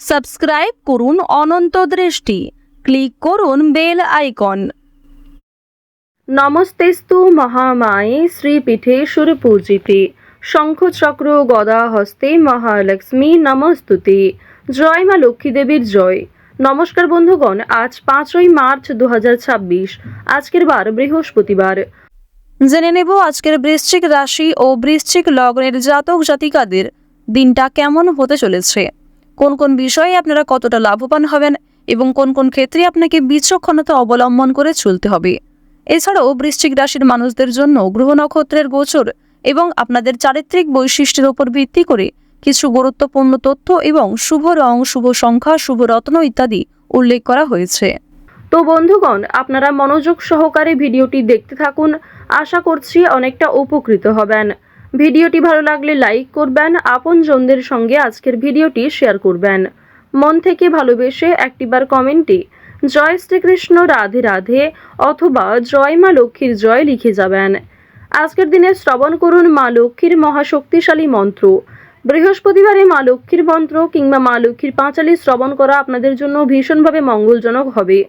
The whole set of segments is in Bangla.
সাবস্ক্রাইব করুন অনন্ত দৃষ্টি, ক্লিক করুন বেল আইকন। নমস্তেস্তু মহামায়ে শ্রীপীঠে সুরপূজিতে শঙ্খচক্র গদা হস্তে মহালক্ষ্মী নমস্তুতে। জয় মা লক্ষ্মী দেবীর জয়। নমস্কার বন্ধুগণ, আজ 5ই মার্চ 2026, আজকের বার বৃহস্পতিবার। জেনে নেব আজকের বৃশ্চিক রাশি ও বৃশ্চিক লগ্নের জাতক জাতিকাদের দিনটা কেমন হতে চলেছে, কোন কোন বিষয়ে আপনারা কতটা লাভবান হবেন এবং কোন কোন ক্ষেত্রে আপনাকে বিচক্ষণতা অবলম্বন করে চলতে হবে। এছাড়াও বৃশ্চিক রাশির মানুষদের জন্য গ্রহ নক্ষত্রের গোচর এবং আপনাদের চারিত্রিক বৈশিষ্ট্যের উপর ভিত্তি করে কিছু গুরুত্বপূর্ণ তথ্য এবং শুভ রং, শুভ সংখ্যা, শুভ রত্ন ইত্যাদি উল্লেখ করা হয়েছে। তো বন্ধুগণ, আপনারা মনোযোগ সহকারে ভিডিওটি দেখতে থাকুন, আশা করছি অনেকটা উপকৃত হবেন। ভিডিওটি ভালো লাগলে লাইক করবেন, আপনজনদের সঙ্গে আজকের ভিডিওটি শেয়ার করবেন। মন থেকে ভালোবেসে একটিবার কমেন্টে জয় শ্রীকৃষ্ণ, রাধে রাধে অথবা জয় মা লক্ষ্মীর জয় লিখে যাবেন। আজকের দিনে শ্রবণ করুন মা লক্ষ্মীর মহাশক্তিশালী মন্ত্র। বৃহস্পতিবারে মা লক্ষ্মীর মন্ত্র কিংবা মা লক্ষ্মীর পাঁচালী শ্রবণ করা আপনাদের জন্য ভীষণভাবে মঙ্গলজনক হবে।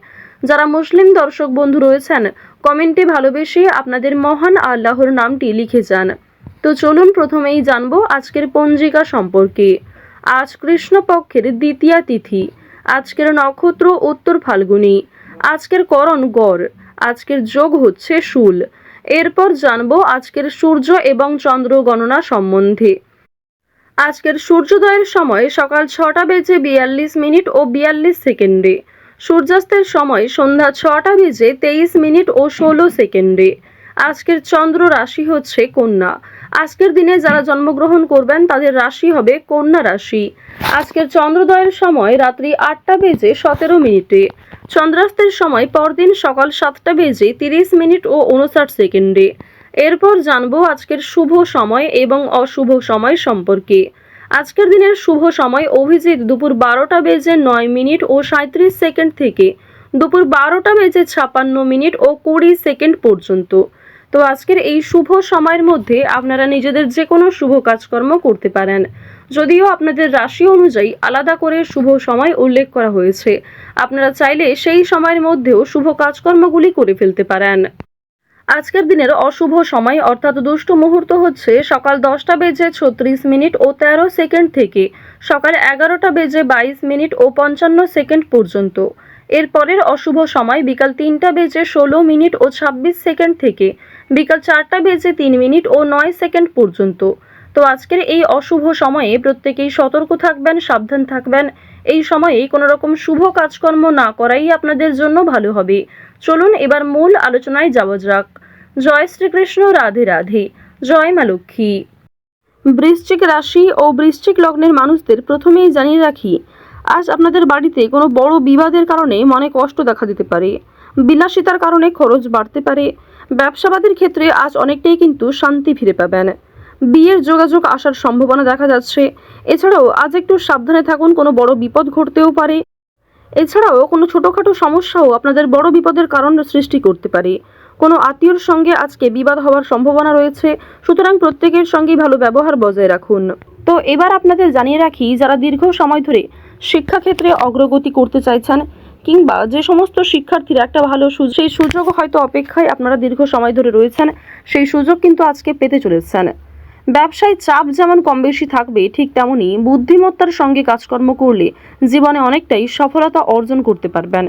যারা মুসলিম দর্শক বন্ধু রয়েছেন, কমেন্টে ভালোবেসে আপনাদের মহান আল্লাহর নামটি লিখে যান। তো চলুন প্রথমেই জানবো আজকের পঞ্জিকা সম্পর্কে। আজ কৃষ্ণপক্ষের দ্বিতীয়া তিথি। আজকের নক্ষত্র উত্তর ফাল্গুনী। আজকের করণ গড়। আজকের যোগ হচ্ছে শূল। এরপর জানবো আজকের সূর্য এবং চন্দ্র গণনা সম্বন্ধে। আজকের সূর্যোদয়ের সময় সকাল 6:42 ও 42 সেকেন্ডে। সূর্যাস্তের সময় সন্ধ্যা 6:23 ও 16 সেকেন্ডে। আজকের চন্দ্র রাশি হচ্ছে কন্যা। আজকের দিনে যারা জন্মগ্রহণ করবেন তাদের রাশি হবে কন্যা রাশি। আজকের চন্দ্রোদয়ের সময় রাত্রি 8:17। চন্দ্রাস্তের সময় পরদিন সকাল 7:30 ও 59 সেকেন্ডে। এরপর জানবো আজকের শুভ সময় এবং অশুভ সময় সম্পর্কে। আজকের দিনের শুভ সময় অভিজিৎ দুপুর 12:09 ও 37 সেকেন্ড থেকে দুপুর 12:56 ও 20 সেকেন্ড পর্যন্ত। তো আজকের এই শুভ সময়ের মধ্যে আপনারা নিজেদের যে কোনো শুভ কাজকর্ম করতে পারেন, যদিও আপনাদের রাশি অনুযায়ী আলাদা করে শুভ সময় উল্লেখ করা হয়েছে। আপনারা চাইলে সেই সময়ের মধ্যেও শুভ কাজকর্মগুলি করে ফেলতে পারেন। আজকের দিনের অশুভ সময় অর্থাৎ দুষ্ট মুহূর্ত হচ্ছে সকাল 10:36 ও 13 সেকেন্ড থেকে সকাল 11:22 ও 55 সেকেন্ড পর্যন্ত। এরপরের অশুভ সময় বিকাল 3:16 ও 26 সেকেন্ড থেকে বিকাল 4:03 ও 9 সেকেন্ড পর্যন্ত। তো আজকের এই অশুভ সময়ে প্রত্যেকেই সতর্ক থাকবেন, সাবধান থাকবেন। এই সময়ে কোনো রকম শুভ কাজকর্ম না করাই আপনাদের জন্য ভালো হবে। চলুন এবার মূল আলোচনায় যাওয়া যাক। জয় শ্রীকৃষ্ণ, রাধে রাধে, জয় মা লক্ষ্মী। বৃশ্চিক রাশি ও বৃশ্চিক লগ্নের মানুষদের প্রথমেই জানিয়ে রাখি, আজ আপনাদের বাড়িতে কোনো বড় বিবাদের কারণে মনে কষ্ট দেখা দিতে পারে। বিলাসিতার কারণে খরচ বাড়তে পারে। ব্যবসাবাদের ক্ষেত্রে আজ অনেকটাই কিন্তু শান্তি ফিরে পাবেন। বিয়ের যোগাযোগ আসার সম্ভাবনা দেখা যাচ্ছে। এছাড়াও আজ একটু সাবধানে থাকুন, কোনো বড় বিপদ ঘটতেও পারে। এছাড়াও কোনো ছোটোখাটো সমস্যাও আপনাদের বড় বিপদের কারণ সৃষ্টি করতে পারে। কোনো আত্মীয়র সঙ্গে আজকে বিবাদ হওয়ার সম্ভাবনা রয়েছে, সুতরাং প্রত্যেকের সঙ্গেই ভালো ব্যবহার বজায় রাখুন। তো এবার আপনাদের জানিয়ে রাখি, যারা দীর্ঘ সময় ধরে শিক্ষাক্ষেত্রে অগ্রগতি করতে চাইছেন কিংবা যে সমস্ত শিক্ষার্থীরা একটা ভালো সেই সুযোগ হয়তো অপেক্ষায় আপনারা দীর্ঘ সময় ধরে রয়েছেন, সেই সুযোগ কিন্তু আজকে পেতে চলেছেন। ব্যবসায় চাপ যেমন কম বেশি থাকবে, ঠিক তেমনই বুদ্ধিমত্তার সঙ্গে কাজকর্ম করলে জীবনে অনেকটাই সফলতা অর্জন করতে পারবেন।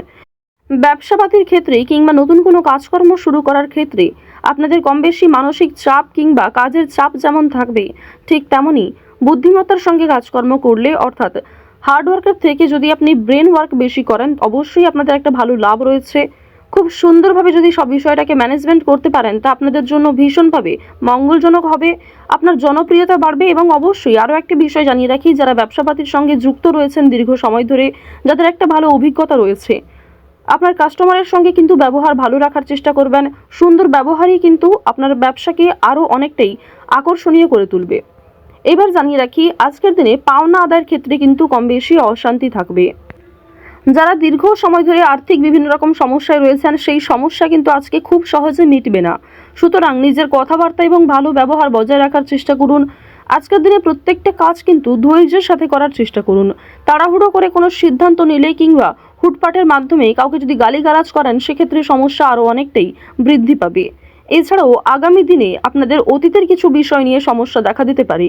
ব্যবসাপাতির ক্ষেত্রে কিংবা নতুন কোনো কাজকর্ম শুরু করার ক্ষেত্রে আপনাদের কম বেশি মানসিক চাপ কিংবা কাজের চাপ যেমন থাকবে, ঠিক তেমনই বুদ্ধিমত্তার সঙ্গে কাজকর্ম করলে অর্থাৎ হার্ডওয়ার্কের থেকে যদি আপনি ব্রেন ওয়ার্ক বেশি করেন, অবশ্যই আপনাদের একটা ভালো লাভ রয়েছে। খুব সুন্দরভাবে যদি সব বিষয়টাকে ম্যানেজমেন্ট করতে পারেন, তা আপনাদের জন্য ভীষণভাবে মঙ্গলজনক হবে। আপনার জনপ্রিয়তা বাড়বে এবং অবশ্যই আরও একটি বিষয় জানিয়ে রাখি, যারা ব্যবসাপাতির সঙ্গে যুক্ত রয়েছেন দীর্ঘ সময় ধরে, যাদের একটা ভালো অভিজ্ঞতা রয়েছে, আপনার কাস্টমারের সঙ্গে কিন্তু ব্যবহার ভালো রাখার চেষ্টা করবেন। সুন্দর ব্যবহারই কিন্তু আপনার ব্যবসাকে আরও অনেকটাই আকর্ষণীয় করে তুলবে। এবার জানিয়ে রাখি, আজকের দিনে পাওনা আদায়ের ক্ষেত্রে কিন্তু কম বেশি অশান্তি থাকবে। যারা দীর্ঘ সময় ধরে আর্থিক বিভিন্ন রকম সমস্যায় রয়েছেন, সেই সমস্যা কিন্তু আজকে খুব সহজে মিটবে না। সুতরাং নিজের কথাবার্তা এবং ভালো ব্যবহার বজায় রাখার চেষ্টা করুন। আজকের দিনে প্রত্যেকটা কাজ কিন্তু ধৈর্যের সাথে করার চেষ্টা করুন। তাড়াহুড়ো করে কোনো সিদ্ধান্ত নিলে কিংবা হুটপাটের মাধ্যমে কাউকে যদি গালিগালাজ করেন, সেক্ষেত্রে সমস্যা আরও অনেকটাই বৃদ্ধি পাবে। এছাড়াও আগামী দিনে আপনাদের অতীতের কিছু বিষয় নিয়ে সমস্যা দেখা দিতে পারে।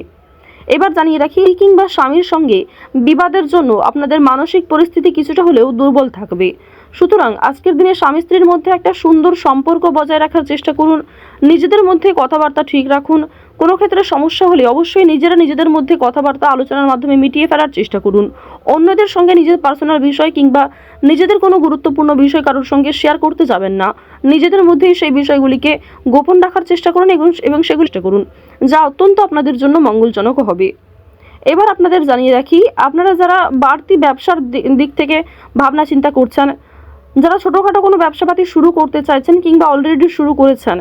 এবার জানিয়ে রাখি, কিংবা স্বামীর সঙ্গে বিবাদের জন্য আপনাদের মানসিক পরিস্থিতি কিছুটা হলেও দুর্বল থাকবে। সুতরাং আজকের দিনে স্বামী স্ত্রীর মধ্যে একটা সুন্দর সম্পর্ক বজায় রাখার চেষ্টা করুন। নিজেদের মধ্যে কথাবার্তা ঠিক রাখুন। কোনো ক্ষেত্রে সমস্যা হলে অবশ্যই নিজেরা নিজেদের মধ্যে কথাবার্তা আলোচনার মাধ্যমে মিটিয়ে ফেলার চেষ্টা করুন। অন্যদের সঙ্গে নিজের পার্সোনাল বিষয় কিংবা নিজেদের কোনো গুরুত্বপূর্ণ বিষয় কারোর সঙ্গে শেয়ার করতে যাবেন না। নিজেদের মধ্যেই সেই বিষয়গুলিকে গোপন রাখার চেষ্টা করুন এবং সেগুলি চেষ্টা করুন, যা অত্যন্ত আপনাদের জন্য মঙ্গলজনক হবে। এবার আপনাদের জানিয়ে রাখি, আপনারা যারা বাড়তি ব্যবসার দিক থেকে ভাবনা চিন্তা করছেন, যারা ছোটোখাটো কোনো ব্যবসাপাতি শুরু করতে চাইছেন কিংবা অলরেডি শুরু করেছেন,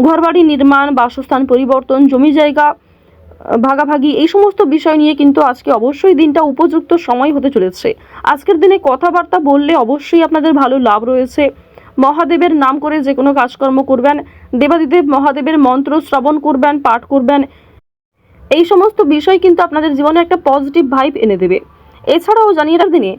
ঘরবাড়ি নির্মাণ, বাসস্থান পরিবর্তন, জমি জায়গা ভাগাভাগি, এই সমস্ত বিষয় নিয়ে কিন্তু আজকে অবশ্যই দিনটা উপযুক্ত সময় হতে চলেছে। আজকের দিনে কথাবার্তা বললে অবশ্যই আপনাদের ভালো লাভ রয়েছে। মহাদেবের নাম করে যে কোনো কাজকর্ম করবেন, দেবাদিদেব মহাদেবের মন্ত্র শ্রবণ করবেন, পাঠ করবেন, এই সমস্ত বিষয় কিন্তু আপনাদের জীবনে একটা পজিটিভ ভাইব এনে দেবে। এছাড়াও জানিয়ে রাখ, দিনে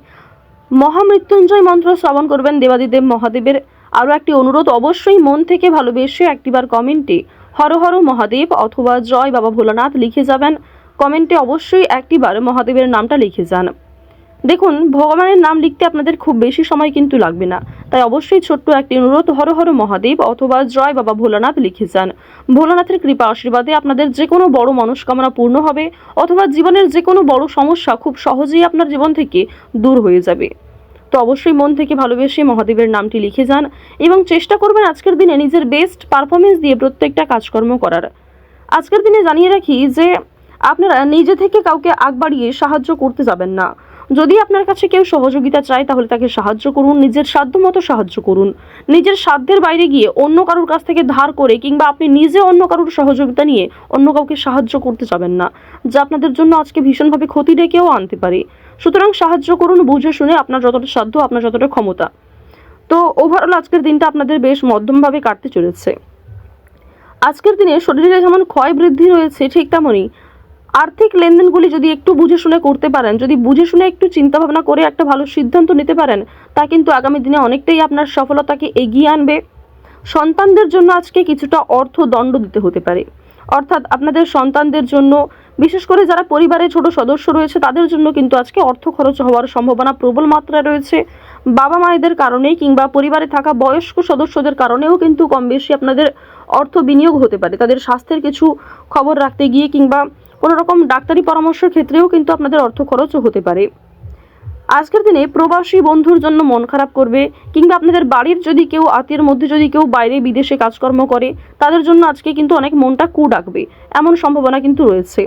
মহামৃত্যুঞ্জয় মন্ত্র শ্রবণ করবেন দেবাদিদেব মহাদেবের। আরও একটি অনুরোধ, অবশ্যই মন থেকে ভালোবেসে একটিবার কমেন্টে হর হর মহাদেব অথবা জয় বাবা ভোলানাথ লিখে যাবেন। কমেন্টে অবশ্যই একটিবার মহাদেবের নামটা লিখে যান। দেখুন, ভগবানের নাম লিখতে আপনাদের খুব বেশি সময় কিন্তু লাগবে না, তাই অবশ্যই ছোট্ট একটি অনুরোধ, হর হর মহাদেব অথবা জয় বাবা ভোলানাথ লিখে যান। ভোলানাথের কৃপা আশীর্বাদে আপনাদের যে কোনো বড় মনস্কামনা পূর্ণ হবে, অথবা জীবনের যে কোনো বড় সমস্যা খুব সহজেই আপনার জীবন থেকে দূর হয়ে যাবে। তো অবশ্যই মন থেকে ভালোবেসে মহাদেবের নামটি লিখে যান এবং চেষ্টা করবেন আজকের দিনে নিজের বেস্ট পারফরমেন্স দিয়ে প্রত্যেকটা কাজকর্ম করার। আজকের দিনে জানিয়ে রাখি যে আপনারা নিজে থেকে কাউকে আগ বাড়িয়ে সাহায্য করতে যাবেন না। যদি আপনার কাছে কেউ সহযোগিতা চায়, তাহলে তাকে সাহায্য করুন, নিজের সাধ্যমতো সাহায্য করুন। নিজের সাধ্যের বাইরে গিয়ে অন্য কারোর কাছ থেকে ধার করে কিংবা আপনি নিজে অন্য কারোর সহযোগিতা নিয়ে অন্য কাউকে সাহায্য করতে যাবেন না, যা আপনাদের জন্য আজকে ভীষণভাবে ক্ষতি ডেকেও আনতে পারে। সুতরাং সাহায্য করুন বুঝে শুনে, আপনার যতটা সাধ্য, আপনার যতটা ক্ষমতা। তো ওভারঅল আজকের দিনটা আপনাদের বেশ মধ্যমভাবে কাটতে চলেছে। আজকের দিনে শরীরে যেমন ক্ষয় বৃদ্ধি রয়েছে, ঠিক তেমনই আর্থিক লেনদেনগুলি যদি একটু বুঝে শুনে করতে পারেন, যদি বুঝে শুনে একটু চিন্তাভাবনা করে একটা ভালো সিদ্ধান্ত নিতে পারেন, তা কিন্তু আগামী দিনে অনেকটাই আপনার সফলতাকে এগিয়ে আনবে। সন্তানদের জন্য আজকে কিছুটা অর্থ দণ্ড দিতে হতে পারে, অর্থাৎ আপনাদের সন্তানদের জন্য, বিশেষ করে যারা পরিবারের ছোট সদস্য রয়েছে, তাদের জন্য কিন্তু আজকে অর্থ খরচ হওয়ার সম্ভাবনা প্রবল মাত্রায় রয়েছে। বাবা মায়েদের কারণেই কিংবা পরিবারে থাকা বয়স্ক সদস্যদের কারণেও কিন্তু কম বেশি আপনাদের অর্থ বিনিয়োগ হতে পারে। তাদের স্বাস্থ্যের কিছু খবর রাখতে গিয়ে কিংবা কোনো রকম ডাক্তারি পরামর্শের ক্ষেত্রেও কিন্তু আপনাদের অর্থ খরচও হতে পারে। আজকের দিনে প্রবাসী বন্ধুর জন্য মন খারাপ করবে, কিংবা আপনাদের বাড়ির যদি কেউ আত্মীয়ের মধ্যে যদি কেউ বাইরে বিদেশে কাজকর্ম করে, তাদের জন্য আজকে কিন্তু অনেক মনটা কু ডাকবে, এমন সম্ভাবনা কিন্তু রয়েছে।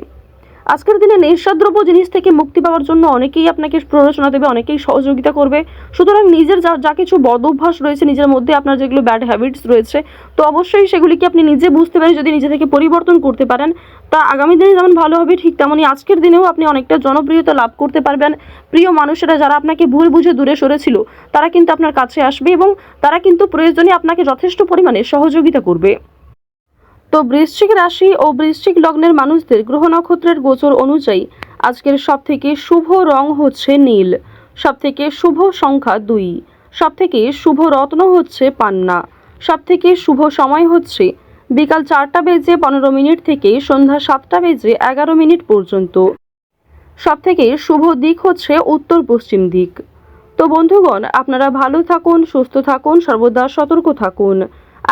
আজকের দিনে নেশাদ্রব্য জিনিস থেকে মুক্তি পাওয়ার জন্য অনেকেই আপনাকে প্ররোচনা দেবে, অনেকেই সহযোগিতা করবে। সুতরাং নিজের যা কিছু বদ অভ্যাস রয়েছে নিজের মধ্যে, আপনার যেগুলো ব্যাড হ্যাবিটস রয়েছে, তো অবশ্যই সেগুলিকে আপনি নিজে বুঝতে পারে যদি নিজে থেকে পরিবর্তন করতে পারেন, তা আগামী দিনে যেমন ভালো হবে, ঠিক তেমনই আজকের দিনেও আপনি অনেকটা জনপ্রিয়তা লাভ করতে পারবেন। প্রিয় মানুষেরা যারা আপনাকে ভুল বুঝে দূরে সরেছিল, তারা কিন্তু আপনার কাছে আসবে এবং তারা কিন্তু প্রয়োজনে আপনাকে যথেষ্ট পরিমাণে সহযোগিতা করবে। তো বৃশ্চিক রাশি ও বৃশ্চিক লগ্নের মানুষদের গ্রহ নক্ষত্রের গোচর অনুযায়ী আজকের সবথেকে শুভ রং হচ্ছে নীল, সবথেকে শুভ সংখ্যা 2, সবথেকে শুভ রত্ন হচ্ছে পান্না, সবথেকে শুভ সময় হচ্ছে বিকাল 4:15 থেকে সন্ধ্যা 7:11 পর্যন্ত। সবথেকে শুভ দিক হচ্ছে উত্তর পশ্চিম দিক। তো বন্ধুগণ, আপনারা ভালো থাকুন, সুস্থ থাকুন, সর্বদা সতর্ক থাকুন।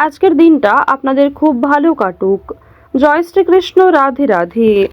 আজকের দিনটা আপনাদের খুব ভালো কাটুক। জয় শ্রীকৃষ্ণ, রাধে রাধে।